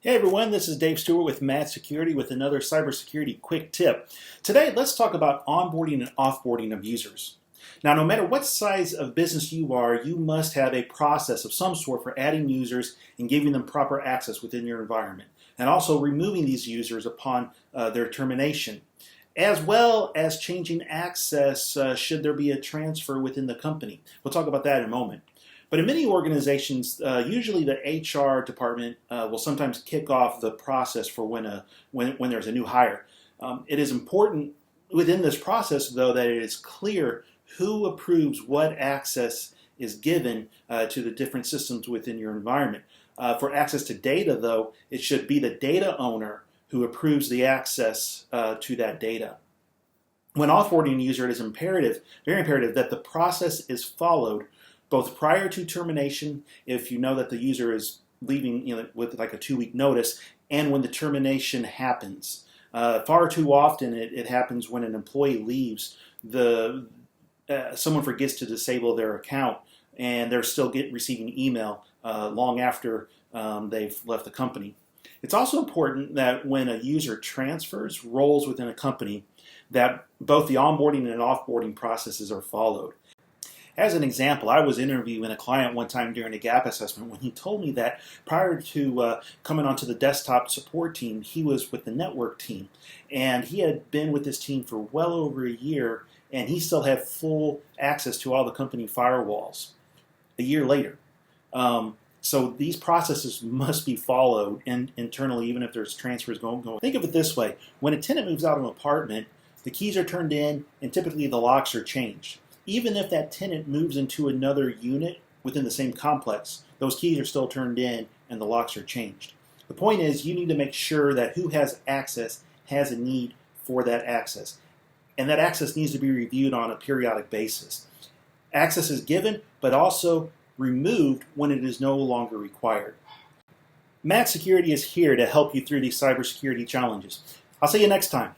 Hey everyone, this is Dave Stewart with Matt Security with another cybersecurity quick tip. Today, let's talk about onboarding and offboarding of users. Now, no matter what size of business you are, you must have a process of some sort for adding users and giving them proper access within your environment, and also removing these users upon their termination, as well as changing access should there be a transfer within the company. We'll talk about that in a moment. But in many organizations, usually the HR department will sometimes kick off the process for when there's a new hire. It is important within this process, though, that it is clear who approves what access is given to the different systems within your environment. For access to data, though, it should be the data owner who approves the access to that data. When offboarding a user, it is imperative, very imperative, that the process is followed both prior to termination, if you know that the user is leaving with like a 2-week notice, and when the termination happens. Far too often it happens when an employee leaves, someone forgets to disable their account, and they're still receiving email long after they've left the company. It's also important that when a user transfers roles within a company, that both the onboarding and offboarding processes are followed. As an example, I was interviewing a client one time during a gap assessment when he told me that prior to coming onto the desktop support team, he was with the network team. And he had been with this team for well over a year, and he still had full access to all the company firewalls a year later. So these processes must be followed internally, even if there's transfers going on. Think of it this way. When a tenant moves out of an apartment, the keys are turned in, and typically the locks are changed. Even if that tenant moves into another unit within the same complex, those keys are still turned in and the locks are changed. The point is, you need to make sure that who has access has a need for that access. And that access needs to be reviewed on a periodic basis. Access is given, but also removed when it is no longer required. Matt Security is here to help you through these cybersecurity challenges. I'll see you next time.